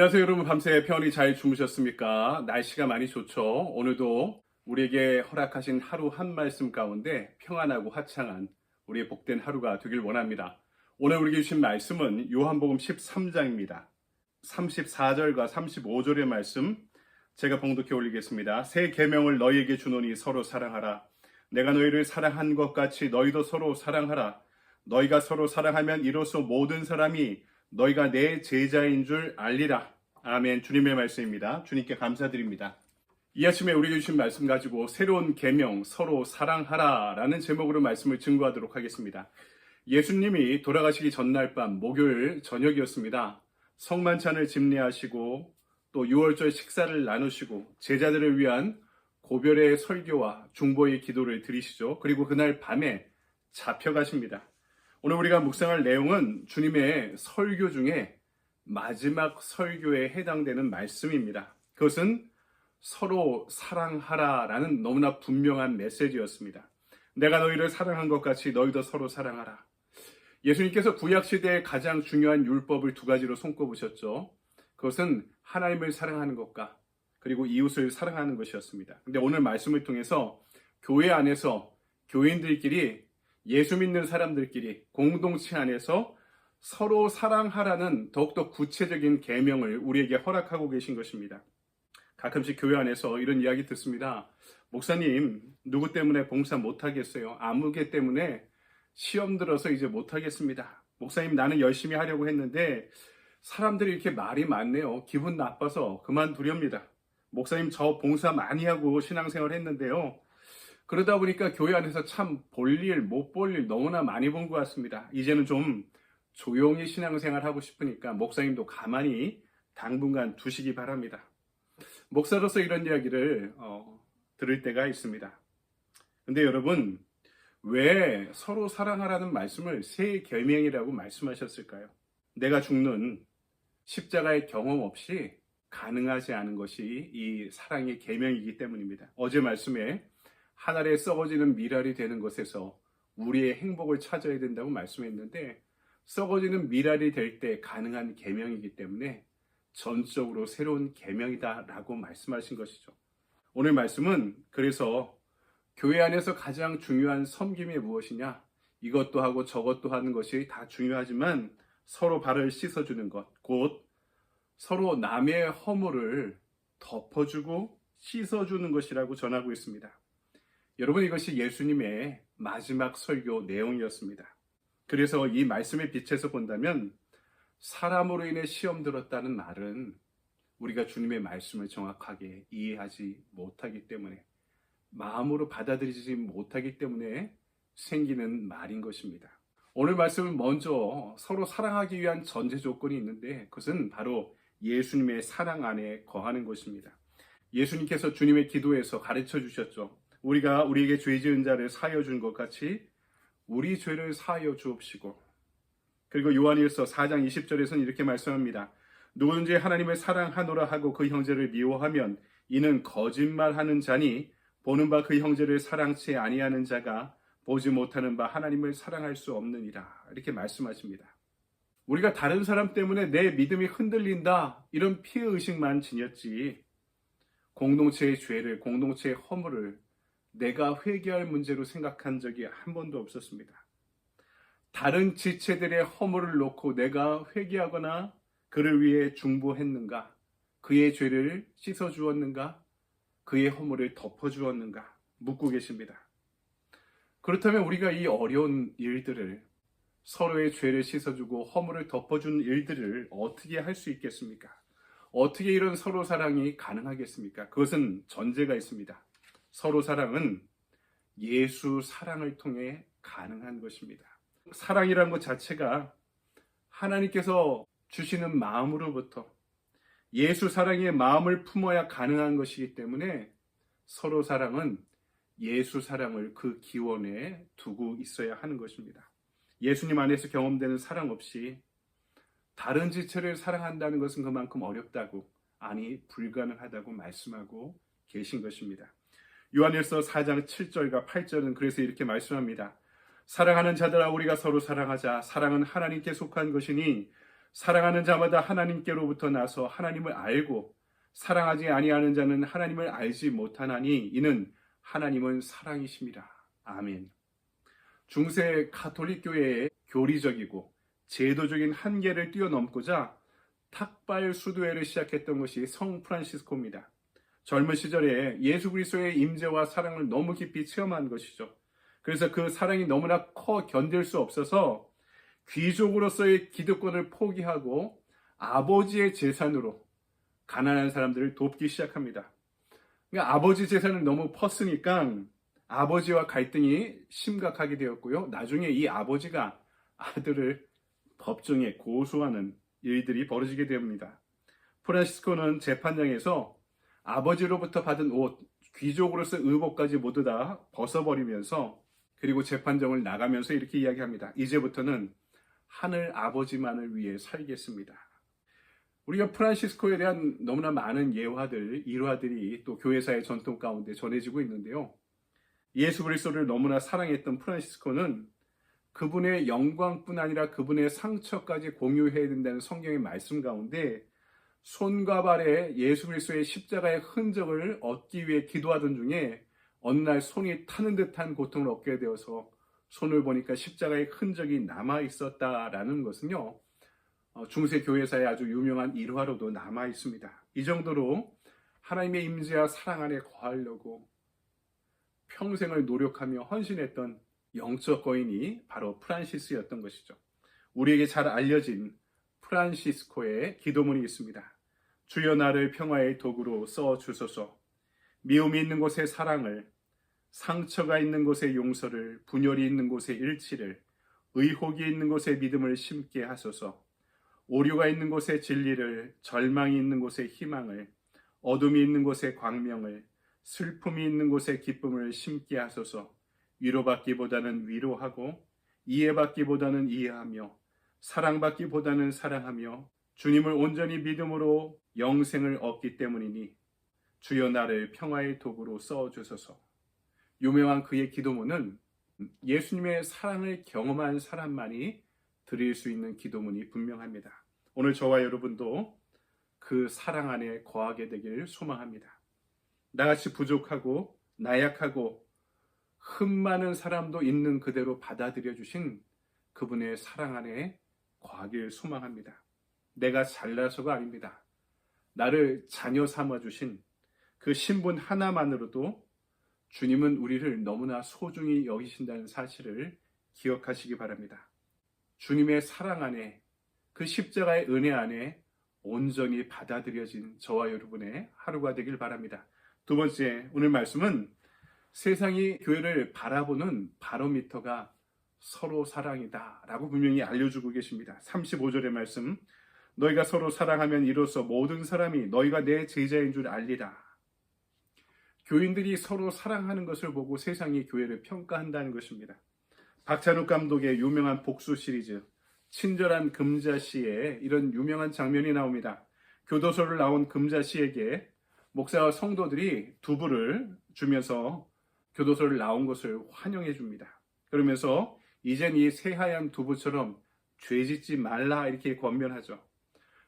안녕하세요, 여러분. 밤새 편히 잘 주무셨습니까? 날씨가 많이 좋죠. 오늘도 우리에게 허락하신 하루 한 말씀 가운데 평안하고 화창한 우리의 복된 하루가 되길 원합니다. 오늘 우리에게 주신 말씀은 요한복음 13장입니다. 34절과 35절의 말씀 제가 봉독해 올리겠습니다. 새 계명을 너희에게 주노니 서로 사랑하라. 내가 너희를 사랑한 것 같이 너희도 서로 사랑하라. 너희가 서로 사랑하면 이로써 모든 사람이 너희가 내 제자인 줄 알리라. 아멘. 주님의 말씀입니다. 주님께 감사드립니다. 이 아침에 우리에게 주신 말씀 가지고 새로운 계명 서로 사랑하라 라는 제목으로 말씀을 증거하도록 하겠습니다. 예수님이 돌아가시기 전날 밤 목요일 저녁이었습니다. 성만찬을 집례하시고 또 6월절 식사를 나누시고 제자들을 위한 고별의 설교와 중보의 기도를 드리시죠. 그리고 그날 밤에 잡혀가십니다. 오늘 우리가 묵상할 내용은 주님의 설교 중에 마지막 설교에 해당되는 말씀입니다. 그것은 서로 사랑하라라는 너무나 분명한 메시지였습니다. 내가 너희를 사랑한 것 같이 너희도 서로 사랑하라. 예수님께서 구약시대의 가장 중요한 율법을 두 가지로 손꼽으셨죠. 그것은 하나님을 사랑하는 것과 그리고 이웃을 사랑하는 것이었습니다. 근데 오늘 말씀을 통해서 교회 안에서 교인들끼리 예수 믿는 사람들끼리 공동체 안에서 서로 사랑하라는 더욱더 구체적인 계명을 우리에게 허락하고 계신 것입니다. 가끔씩 교회 안에서 이런 이야기 듣습니다. 목사님, 누구 때문에 봉사 못하겠어요? 아무개 때문에 시험 들어서 이제 못하겠습니다. 목사님, 나는 열심히 하려고 했는데 사람들이 이렇게 말이 많네요. 기분 나빠서 그만두렵니다. 목사님, 저 봉사 많이 하고 신앙생활 했는데요. 그러다 보니까 교회 안에서 참 볼 일, 못 볼 일 너무나 많이 본 것 같습니다. 이제는 좀 조용히 신앙생활 하고 싶으니까 목사님도 가만히 당분간 두시기 바랍니다. 목사로서 이런 이야기를 들을 때가 있습니다. 근데 여러분, 왜 서로 사랑하라는 말씀을 새 계명이라고 말씀하셨을까요? 내가 죽는 십자가의 경험 없이 가능하지 않은 것이 이 사랑의 계명이기 때문입니다. 어제 말씀에 한 알에 썩어지는 미랄이 되는 것에서 우리의 행복을 찾아야 된다고 말씀했는데 썩어지는 미랄이 될 때 가능한 계명이기 때문에 전적으로 새로운 계명이다라고 말씀하신 것이죠. 오늘 말씀은 그래서 교회 안에서 가장 중요한 섬김이 무엇이냐? 이것도 하고 저것도 하는 것이 다 중요하지만 서로 발을 씻어주는 것, 곧 서로 남의 허물을 덮어주고 씻어주는 것이라고 전하고 있습니다. 여러분, 이것이 예수님의 마지막 설교 내용이었습니다. 그래서 이 말씀의 빛에서 본다면 사람으로 인해 시험 들었다는 말은 우리가 주님의 말씀을 정확하게 이해하지 못하기 때문에 마음으로 받아들이지 못하기 때문에 생기는 말인 것입니다. 오늘 말씀은 먼저 서로 사랑하기 위한 전제 조건이 있는데 그것은 바로 예수님의 사랑 안에 거하는 것입니다. 예수님께서 주님의 기도에서 가르쳐 주셨죠. 우리가 우리에게 죄 지은 자를 사하여 준 것 같이 우리 죄를 사하여 주옵시고. 그리고 요한일서 4장 20절에서는 이렇게 말씀합니다. 누구든지 하나님을 사랑하노라 하고 그 형제를 미워하면 이는 거짓말하는 자니 보는 바 그 형제를 사랑치 아니하는 자가 보지 못하는 바 하나님을 사랑할 수 없느니라. 이렇게 말씀하십니다. 우리가 다른 사람 때문에 내 믿음이 흔들린다 이런 피해의식만 지녔지 공동체의 죄를, 공동체의 허물을 내가 회개할 문제로 생각한 적이 한 번도 없었습니다. 다른 지체들의 허물을 놓고 내가 회개하거나 그를 위해 중보했는가? 그의 죄를 씻어주었는가? 그의 허물을 덮어주었는가? 묻고 계십니다. 그렇다면 우리가 이 어려운 일들을 서로의 죄를 씻어주고 허물을 덮어주는 일들을 어떻게 할 수 있겠습니까? 어떻게 이런 서로 사랑이 가능하겠습니까? 그것은 전제가 있습니다. 서로 사랑은 예수 사랑을 통해 가능한 것입니다. 사랑이라는 것 자체가 하나님께서 주시는 마음으로부터 예수 사랑의 마음을 품어야 가능한 것이기 때문에 서로 사랑은 예수 사랑을 그 기원에 두고 있어야 하는 것입니다. 예수님 안에서 경험되는 사랑 없이 다른 지체를 사랑한다는 것은 그만큼 어렵다고, 아니 불가능하다고 말씀하고 계신 것입니다. 요한일서 4장 7절과 8절은 그래서 이렇게 말씀합니다. 사랑하는 자들아 우리가 서로 사랑하자. 사랑은 하나님께 속한 것이니 사랑하는 자마다 하나님께로부터 나서 하나님을 알고 사랑하지 아니하는 자는 하나님을 알지 못하나니 이는 하나님은 사랑이심이라. 아멘. 중세 가톨릭 교회의 교리적이고 제도적인 한계를 뛰어넘고자 탁발 수도회를 시작했던 것이 성 프란시스코입니다. 젊은 시절에 예수 그리스도의 임재와 사랑을 너무 깊이 체험한 것이죠. 그래서 그 사랑이 너무나 커 견딜 수 없어서 귀족으로서의 기득권을 포기하고 아버지의 재산으로 가난한 사람들을 돕기 시작합니다. 그러니까 아버지 재산을 너무 펐으니까 아버지와 갈등이 심각하게 되었고요. 나중에 이 아버지가 아들을 법정에 고소하는 일들이 벌어지게 됩니다. 프란시스코는 재판장에서 아버지로부터 받은 옷, 귀족으로서 의복까지 모두 다 벗어버리면서 그리고 재판정을 나가면서 이렇게 이야기합니다. 이제부터는 하늘 아버지만을 위해 살겠습니다. 우리가 프란시스코에 대한 너무나 많은 예화들, 일화들이 또 교회사의 전통 가운데 전해지고 있는데요. 예수 그리스도를 너무나 사랑했던 프란시스코는 그분의 영광뿐 아니라 그분의 상처까지 공유해야 된다는 성경의 말씀 가운데 손과 발에 예수 그리스도의 십자가의 흔적을 얻기 위해 기도하던 중에 어느 날 손이 타는 듯한 고통을 얻게 되어서 손을 보니까 십자가의 흔적이 남아 있었다라는 것은요, 중세 교회사의 아주 유명한 일화로도 남아 있습니다. 이 정도로 하나님의 임재와 사랑 안에 거하려고 평생을 노력하며 헌신했던 영적 거인이 바로 프란시스였던 것이죠. 우리에게 잘 알려진 프란시스코의 기도문이 있습니다. 주여 나를 평화의 도구로 써주소서. 미움이 있는 곳에 사랑을, 상처가 있는 곳에 용서를, 분열이 있는 곳에 일치를, 의혹이 있는 곳에 믿음을 심게 하소서. 오류가 있는 곳에 진리를, 절망이 있는 곳에 희망을, 어둠이 있는 곳에 광명을, 슬픔이 있는 곳에 기쁨을 심게 하소서. 위로받기보다는 위로하고 이해받기보다는 이해하며 사랑받기보다는 사랑하며 주님을 온전히 믿음으로 영생을 얻기 때문이니 주여 나를 평화의 도구로 써주소서. 유명한 그의 기도문은 예수님의 사랑을 경험한 사람만이 드릴 수 있는 기도문이 분명합니다. 오늘 저와 여러분도 그 사랑 안에 거하게 되길 소망합니다. 나같이 부족하고 나약하고 흠 많은 사람도 있는 그대로 받아들여 주신 그분의 사랑 안에 거하길 소망합니다. 내가 잘나서가 아닙니다. 나를 자녀 삼아 주신 그 신분 하나만으로도 주님은 우리를 너무나 소중히 여기신다는 사실을 기억하시기 바랍니다. 주님의 사랑 안에, 그 십자가의 은혜 안에 온전히 받아들여진 저와 여러분의 하루가 되길 바랍니다. 두 번째, 오늘 말씀은 세상이 교회를 바라보는 바로미터가 서로 사랑이다 라고 분명히 알려주고 계십니다. 35절의 말씀, 너희가 서로 사랑하면 이로써 모든 사람이 너희가 내 제자인 줄 알리라. 교인들이 서로 사랑하는 것을 보고 세상이 교회를 평가한다는 것입니다. 박찬욱 감독의 유명한 복수 시리즈 친절한 금자씨에 이런 유명한 장면이 나옵니다. 교도소를 나온 금자씨에게 목사와 성도들이 두부를 주면서 교도소를 나온 것을 환영해 줍니다. 그러면서 이젠 이 새하얀 두부처럼 죄짓지 말라 이렇게 권면하죠.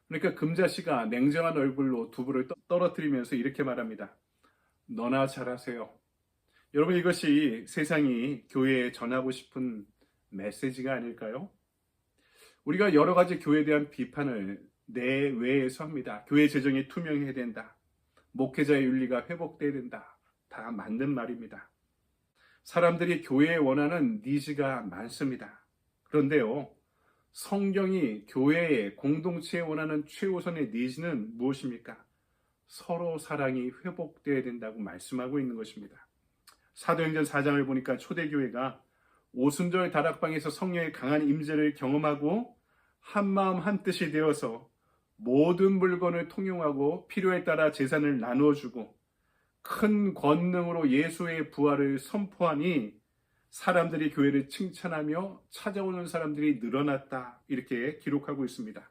그러니까 금자씨가 냉정한 얼굴로 두부를 떨어뜨리면서 이렇게 말합니다. 너나 잘하세요. 여러분, 이것이 세상이 교회에 전하고 싶은 메시지가 아닐까요? 우리가 여러 가지 교회에 대한 비판을 내외에서 합니다. 교회 재정이 투명해야 된다. 목회자의 윤리가 회복돼야 된다. 다 맞는 말입니다. 사람들이 교회에 원하는 니즈가 많습니다. 그런데요, 성경이 교회에 공동체에 원하는 최우선의 니즈는 무엇입니까? 서로 사랑이 회복돼야 된다고 말씀하고 있는 것입니다. 사도행전 4장을 보니까 초대교회가 오순절 다락방에서 성령의 강한 임재를 경험하고 한마음 한뜻이 되어서 모든 물건을 통용하고 필요에 따라 재산을 나누어주고 큰 권능으로 예수의 부활을 선포하니 사람들이 교회를 칭찬하며 찾아오는 사람들이 늘어났다 이렇게 기록하고 있습니다.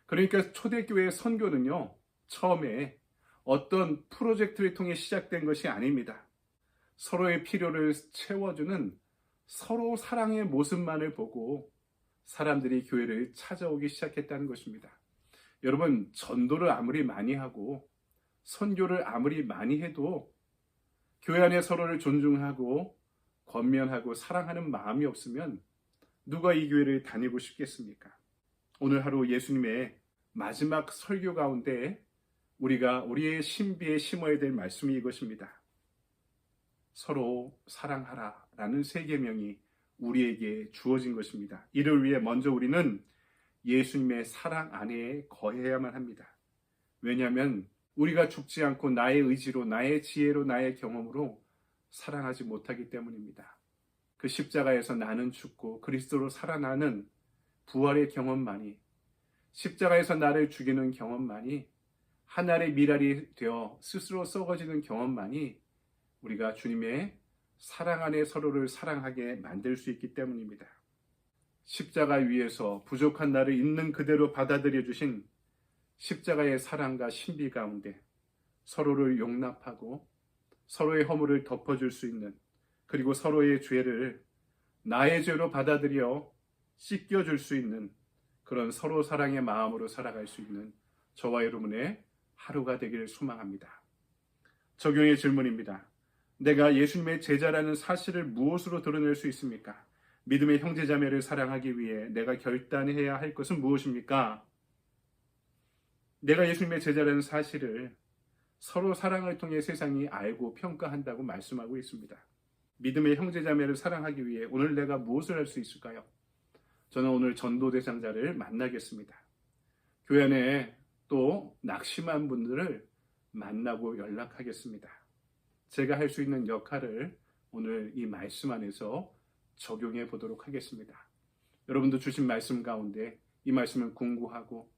그러니까 초대교회의 선교는요, 처음에 어떤 프로젝트를 통해 시작된 것이 아닙니다. 서로의 필요를 채워주는 서로 사랑의 모습만을 보고 사람들이 교회를 찾아오기 시작했다는 것입니다. 여러분, 전도를 아무리 많이 하고 선교를 아무리 많이 해도 교회 안에 서로를 존중하고 권면하고 사랑하는 마음이 없으면 누가 이 교회를 다니고 싶겠습니까? 오늘 하루 예수님의 마지막 설교 가운데 우리가 우리의 신비에 심어야 될 말씀이 이것입니다. 서로 사랑하라 라는 세 계명이 우리에게 주어진 것입니다. 이를 위해 먼저 우리는 예수님의 사랑 안에 거해야만 합니다. 왜냐하면 우리가 죽지 않고 나의 의지로, 나의 지혜로, 나의 경험으로 사랑하지 못하기 때문입니다. 그 십자가에서 나는 죽고 그리스도로 살아나는 부활의 경험만이, 십자가에서 나를 죽이는 경험만이, 하늘의 미랄이 되어 스스로 썩어지는 경험만이 우리가 주님의 사랑 안에 서로를 사랑하게 만들 수 있기 때문입니다. 십자가 위에서 부족한 나를 있는 그대로 받아들여 주신 십자가의 사랑과 신비 가운데 서로를 용납하고 서로의 허물을 덮어줄 수 있는, 그리고 서로의 죄를 나의 죄로 받아들여 씻겨줄 수 있는 그런 서로 사랑의 마음으로 살아갈 수 있는 저와 여러분의 하루가 되기를 소망합니다. 적용의 질문입니다. 내가 예수님의 제자라는 사실을 무엇으로 드러낼 수 있습니까? 믿음의 형제자매를 사랑하기 위해 내가 결단해야 할 것은 무엇입니까? 내가 예수님의 제자라는 사실을 서로 사랑을 통해 세상이 알고 평가한다고 말씀하고 있습니다. 믿음의 형제자매를 사랑하기 위해 오늘 내가 무엇을 할 수 있을까요? 저는 오늘 전도 대상자를 만나겠습니다. 교회 안에 또 낙심한 분들을 만나고 연락하겠습니다. 제가 할 수 있는 역할을 오늘 이 말씀 안에서 적용해 보도록 하겠습니다. 여러분도 주신 말씀 가운데 이 말씀을 공부하고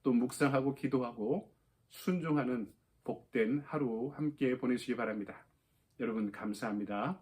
또 묵상하고 기도하고 순종하는 복된 하루 함께 보내시기 바랍니다. 여러분 감사합니다.